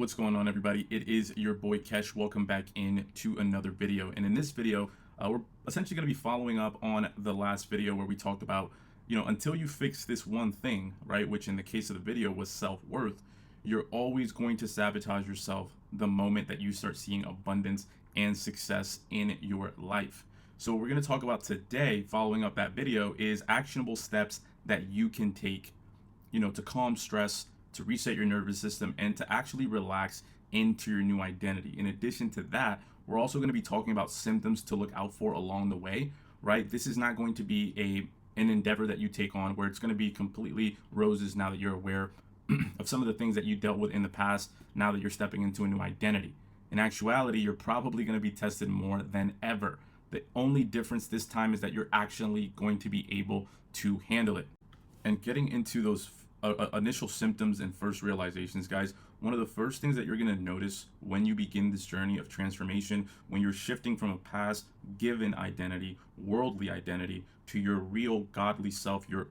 What's going on, everybody? It is your boy Kesh. Welcome back in to another video. And in this video, we're essentially going to be following up on the last video where we talked about, until you fix this one thing, right? Which in the case of the video was self-worth, you're always going to sabotage yourself the moment that you start seeing abundance and success in your life. So what we're going to talk about today, following up that video, is actionable steps that you can take, to calm stress, to reset your nervous system, and to actually relax into your new identity. In addition to that, we're also going to be talking about symptoms to look out for along the way, right? This is not going to be an endeavor that you take on where it's going to be completely roses now that you're aware of some of the things that you dealt with in the past, now that you're stepping into a new identity. In actuality, you're probably going to be tested more than ever. The only difference this time is that you're actually going to be able to handle it. And getting into those initial symptoms and first realizations, guys, one of the first things that you're going to notice when you begin this journey of transformation, when you're shifting from a past given identity, worldly identity, to your real godly self, your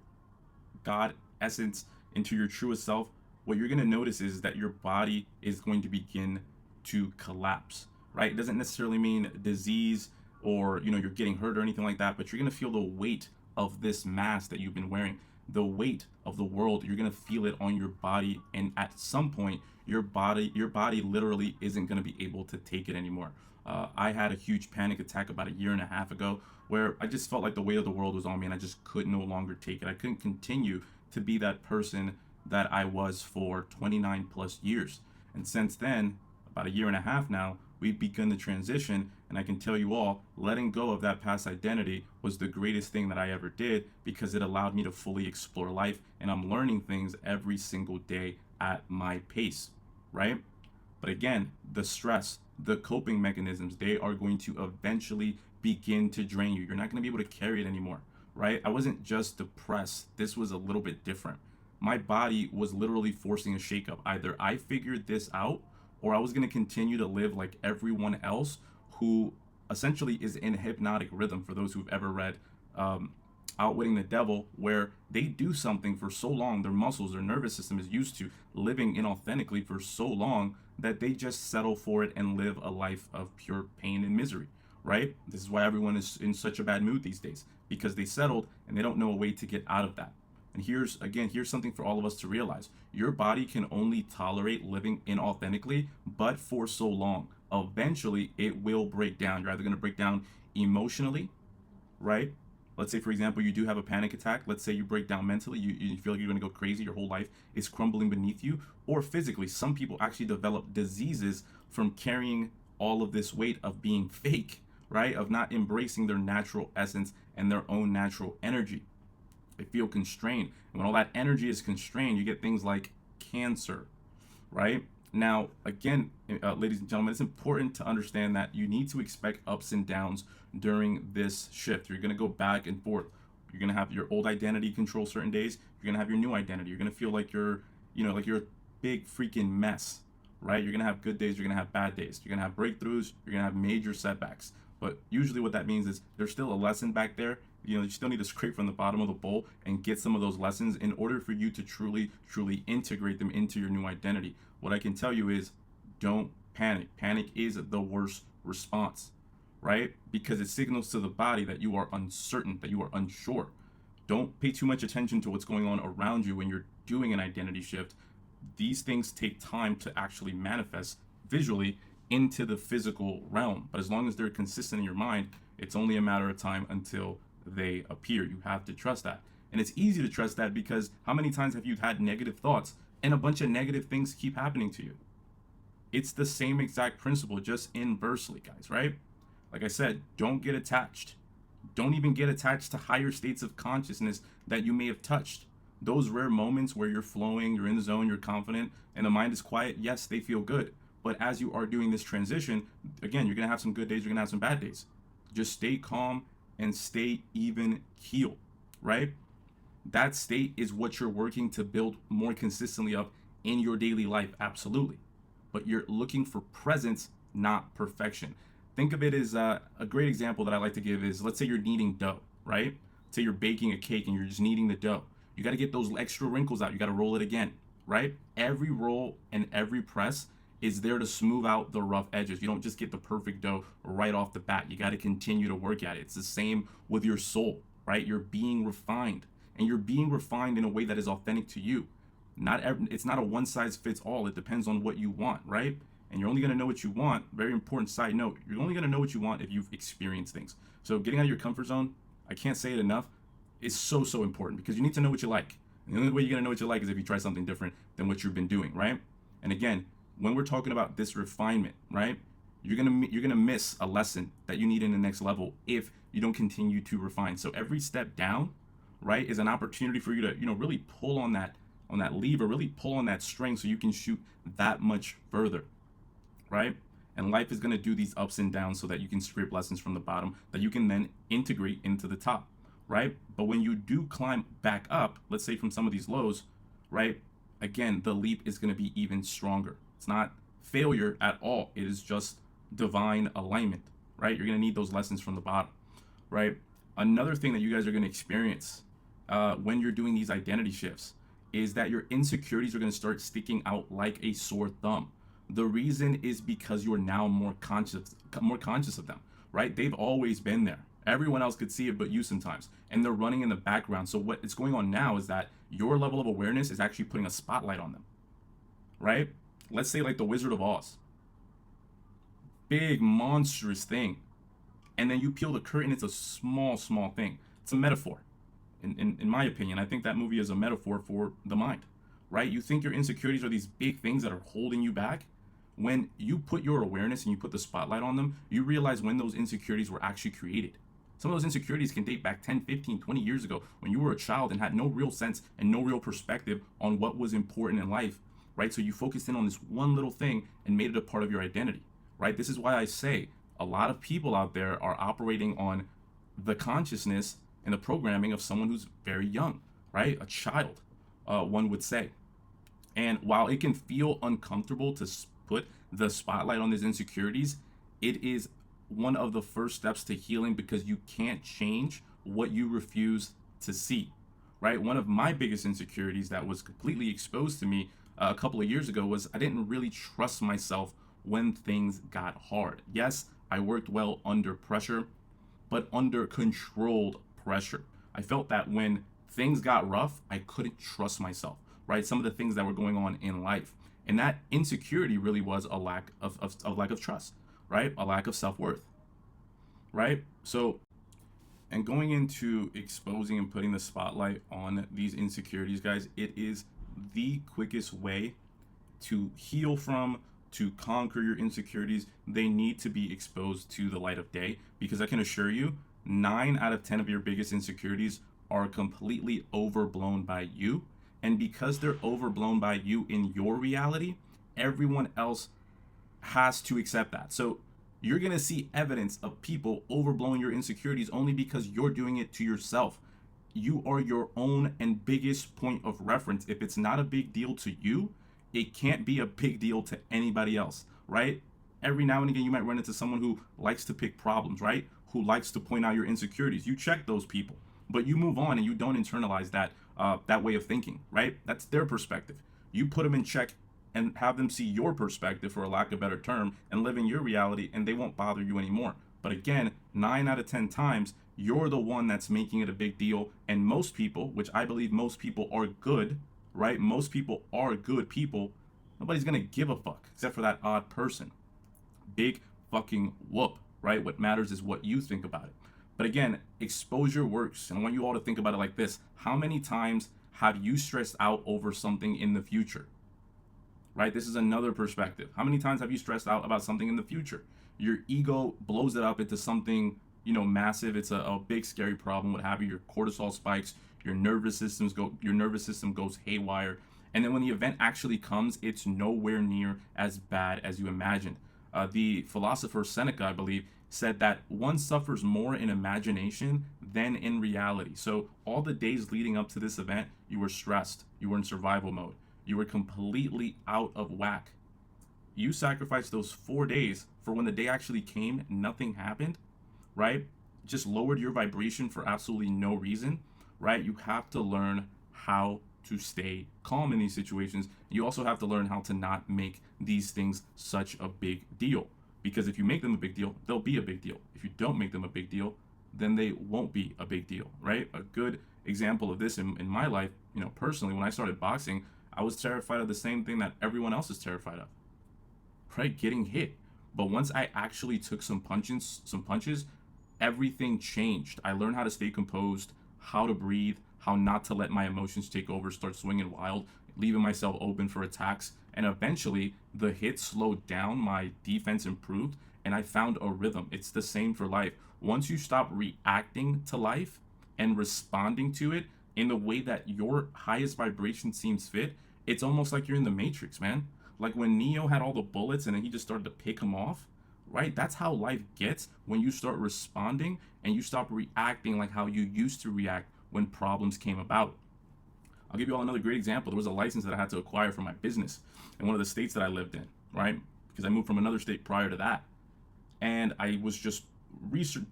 God essence, into your truest self, what you're going to notice is that your body is going to begin to collapse, right? It doesn't necessarily mean disease or, you're getting hurt or anything like that, but you're going to feel the weight of this mask that you've been wearing, the weight of the world. You're going to feel it on your body, and at some point your body literally isn't going to be able to take it anymore. I had a huge panic attack about a year and a half ago where I just felt like the weight of the world was on me and I just could no longer take it. I couldn't continue to be that person that I was for 29 plus years. And since then, about a year and a half now, we've begun the transition, and I can tell you all, letting go of that past identity was the greatest thing that I ever did, because it allowed me to fully explore life, and I'm learning things every single day at my pace, right? But again, the stress, the coping mechanisms, they are going to eventually begin to drain you. You're not going to be able to carry it anymore, right? I wasn't just depressed. This was a little bit different. My body was literally forcing a shakeup. Either I figured this out, or I was going to continue to live like everyone else who essentially is in hypnotic rhythm. For those who've ever read Outwitting the Devil, where they do something for so long, their muscles, their nervous system is used to living inauthentically for so long that they just settle for it and live a life of pure pain and misery, right? This is why everyone is in such a bad mood these days, because they settled and they don't know a way to get out of that. And here's something for all of us to realize. Your body can only tolerate living inauthentically, but for so long. Eventually, it will break down. You're either going to break down emotionally, right? Let's say, for example, you do have a panic attack. Let's say you break down mentally. You feel like you're going to go crazy. Your whole life is crumbling beneath you. Or physically, some people actually develop diseases from carrying all of this weight of being fake, right? Of not embracing their natural essence and their own natural energy. They feel constrained. And when all that energy is constrained, you get things like cancer, right? Now, again, ladies and gentlemen, it's important to understand that you need to expect ups and downs during this shift. You're going to go back and forth. You're going to have your old identity control certain days. You're going to have your new identity. You're going to feel like you're a big freaking mess, right? You're going to have good days. You're going to have bad days. You're going to have breakthroughs. You're going to have major setbacks. But usually what that means is there's still a lesson back there. You still need to scrape from the bottom of the bowl and get some of those lessons in order for you to truly integrate them into your new identity. What I can tell you is, don't panic. Panic is the worst response, right? Because it signals to the body that you are uncertain, that you are unsure. Don't pay too much attention to what's going on around you when you're doing an identity shift. These things take time to actually manifest visually into the physical realm. But as long as they're consistent in your mind, it's only a matter of time until they appear. You have to trust that. And it's easy to trust that because how many times have you had negative thoughts and a bunch of negative things keep happening to you? It's the same exact principle, just inversely, guys, right? Like I said, don't get attached. Don't even get attached to higher states of consciousness that you may have touched. Those rare moments where you're flowing, you're in the zone, you're confident, and the mind is quiet, yes, they feel good. But as you are doing this transition, again, you're going to have some good days, you're going to have some bad days. Just stay calm and stay even keel, right? That state is what you're working to build more consistently up in your daily life, absolutely. But you're looking for presence, not perfection. Think of it as a great example that I like to give is, let's say you're kneading dough, right? Say you're baking a cake and you're just kneading the dough. You got to get those extra wrinkles out. You got to roll it again, right? Every roll and every press is there to smooth out the rough edges. You don't just get the perfect dough right off the bat. You got to continue to work at it. It's the same with your soul, right? You're being refined, and you're being refined in a way that is authentic to you. It's not a one size fits all. It depends on what you want, right? And you're only going to know what you want. Very important side note, you're only going to know what you want if you've experienced things. So getting out of your comfort zone, I can't say it enough, is so important, because you need to know what you like. And the only way you're going to know what you like is if you try something different than what you've been doing, right? And again, when we're talking about this refinement, right, you're gonna miss a lesson that you need in the next level if you don't continue to refine. So every step down, right, is an opportunity for you to, really pull on that lever, really pull on that string, so you can shoot that much further, right? And life is gonna do these ups and downs so that you can scrape lessons from the bottom that you can then integrate into the top, right? But when you do climb back up, let's say from some of these lows, right, again, the leap is gonna be even stronger. It's not failure at all. It is just divine alignment, right? You're going to need those lessons from the bottom, right? Another thing that you guys are going to experience when you're doing these identity shifts is that your insecurities are going to start sticking out like a sore thumb. The reason is because you're now more conscious of them, right? They've always been there. Everyone else could see it but you sometimes, and they're running in the background. So what is going on now is that your level of awareness is actually putting a spotlight on them, right? Let's say like the Wizard of Oz. Big, monstrous thing. And then you peel the curtain, it's a small thing. It's a metaphor. In my opinion, I think that movie is a metaphor for the mind, right? You think your insecurities are these big things that are holding you back. When you put your awareness and you put the spotlight on them, you realize when those insecurities were actually created. Some of those insecurities can date back 10, 15, 20 years ago when you were a child and had no real sense and no real perspective on what was important in life. Right? So you focused in on this one little thing and made it a part of your identity, right? This is why I say a lot of people out there are operating on the consciousness and the programming of someone who's very young, right? A child, one would say. And while it can feel uncomfortable to put the spotlight on these insecurities, it is one of the first steps to healing, because you can't change what you refuse to see, right? One of my biggest insecurities that was completely exposed to me a couple of years ago was I didn't really trust myself when things got hard. Yes, I worked well under pressure, but under controlled pressure. I felt that when things got rough, I couldn't trust myself, right? Some of the things that were going on in life. And that insecurity really was a lack of trust, right? A lack of self-worth, right? So, and going into exposing and putting the spotlight on these insecurities, guys, it is the quickest way to heal from, to conquer your insecurities. They need to be exposed to the light of day, because I can assure you 9 out of 10 of your biggest insecurities are completely overblown by you. And because they're overblown by you in your reality, everyone else has to accept that. So you're going to see evidence of people overblowing your insecurities only because you're doing it to yourself. You are your own and biggest point of reference. If it's not a big deal to you, it can't be a big deal to anybody else, right? Every now and again, you might run into someone who likes to pick problems, right? Who likes to point out your insecurities. You check those people, but you move on and you don't internalize that way of thinking, right? That's their perspective. You put them in check and have them see your perspective, for a lack of a better term, and live in your reality, and they won't bother you anymore. But again, 9 out of 10 times, you're the one that's making it a big deal. And most people, which I believe most people are good, right? Most people are good people. Nobody's going to give a fuck except for that odd person. Big fucking whoop, right? What matters is what you think about it. But again, exposure works. And I want you all to think about it like this. How many times have you stressed out over something in the future? Right? This is another perspective. How many times have you stressed out about something in the future? Your ego blows it up into something, massive. It's a big, scary problem, what have you. Your cortisol spikes, your nervous system goes haywire. And then when the event actually comes, it's nowhere near as bad as you imagined. The philosopher Seneca, I believe, said that one suffers more in imagination than in reality. So all the days leading up to this event, you were stressed. You were in survival mode. You were completely out of whack. You sacrificed those 4 days for when the day actually came, nothing happened, right? Just lowered your vibration for absolutely no reason, right? You have to learn how to stay calm in these situations. You also have to learn how to not make these things such a big deal. Because if you make them a big deal, they'll be a big deal. If you don't make them a big deal, then they won't be a big deal, right? A good example of this in my life, personally, when I started boxing, I was terrified of the same thing that everyone else is terrified of, right? Getting hit. But once I actually took some punches, everything changed. I learned how to stay composed, how to breathe, how not to let my emotions take over, start swinging wild, leaving myself open for attacks. And eventually, the hits slowed down, my defense improved, and I found a rhythm. It's the same for life. Once you stop reacting to life and responding to it in the way that your highest vibration seems fit, it's almost like you're in the Matrix, man. Like when Neo had all the bullets and then he just started to pick them off, right? That's how life gets when you start responding and you stop reacting like how you used to react when problems came about. I'll give you all another great example. There was a license that I had to acquire for my business in one of the states that I lived in, right? Because I moved from another state prior to that. And I was just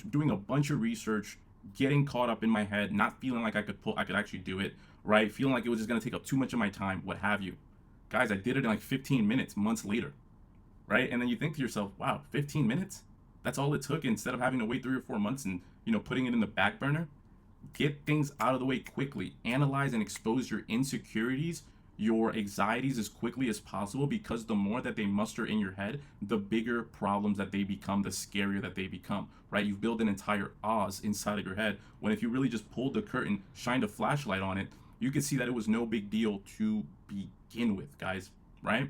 doing a bunch of research, getting caught up in my head, not feeling like I could actually do it, right? Feeling like it was just going to take up too much of my time, what have you. Guys, I did it in like 15 minutes, months later, right? And then you think to yourself, wow, 15 minutes? That's all it took instead of having to wait 3 or 4 months and, putting it in the back burner? Get things out of the way quickly. Analyze and expose your insecurities, your anxieties as quickly as possible, because the more that they muster in your head, the bigger problems that they become, the scarier that they become, right? You've built an entire Oz inside of your head, when if you really just pulled the curtain, shined a flashlight on it, you could see that it was no big deal to begin with, guys, right?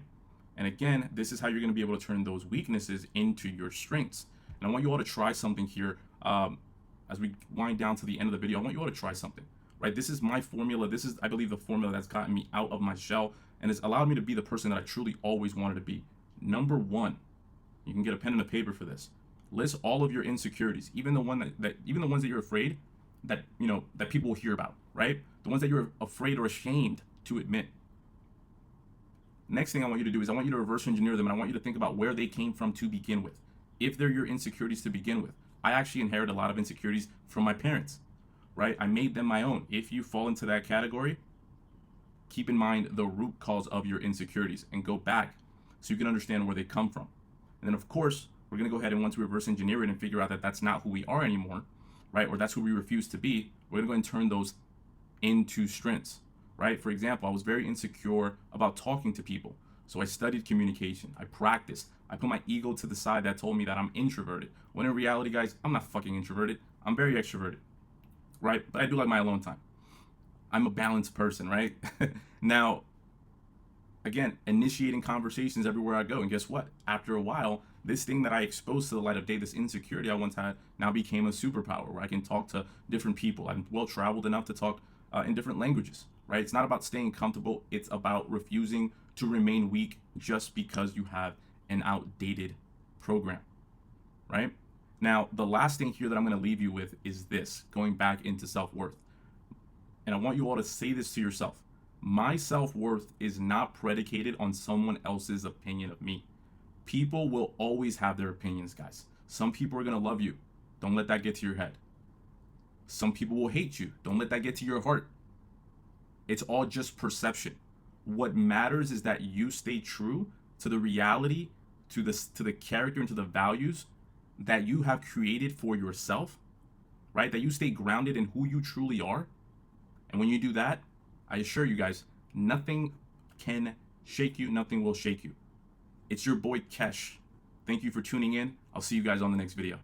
And again, this is how you're going to be able to turn those weaknesses into your strengths. And I want you all to try something here. As we wind down to the end of the video, I want you all to try something, right? This is my formula. This is, I believe, the formula that's gotten me out of my shell and has allowed me to be the person that I truly always wanted to be. Number one, you can get a pen and a paper for this. List all of your insecurities, even the ones that you're afraid that that people will hear about, right? The ones that you're afraid or ashamed to admit. Next thing I want you to do is I want you to reverse engineer them, and I want you to think about where they came from to begin with. If they're your insecurities to begin with, I actually inherited a lot of insecurities from my parents, right? I made them my own. If you fall into that category, keep in mind the root cause of your insecurities and go back so you can understand where they come from. And then, of course, we're going to go ahead and once we reverse engineer it and figure out that that's not who we are anymore, right? Or that's who we refuse to be, we're going to go and turn those into strengths, right? For example, I was very insecure about talking to people. So I studied communication. I practiced. I put my ego to the side that told me that I'm introverted. When in reality, guys, I'm not fucking introverted. I'm very extroverted, right? But I do like my alone time. I'm a balanced person, right? Now, again, initiating conversations everywhere I go. And guess what? After a while, this thing that I exposed to the light of day, this insecurity I once had, now became a superpower where I can talk to different people. I'm well-traveled enough to talk in different languages, right? It's not about staying comfortable. It's about refusing to remain weak just because you have an outdated program, right? Now, the last thing here that I'm going to leave you with is this, going back into self-worth. And I want you all to say this to yourself. My self-worth is not predicated on someone else's opinion of me. People will always have their opinions, guys. Some people are going to love you. Don't let that get to your head. Some people will hate you. Don't let that get to your heart. It's all just perception. What matters is that you stay true to the reality, to the character, and to the values that you have created for yourself, right? That you stay grounded in who you truly are. And when you do that, I assure you guys, nothing can shake you. Nothing will shake you. It's your boy Kesh. Thank you for tuning in. I'll see you guys on the next video.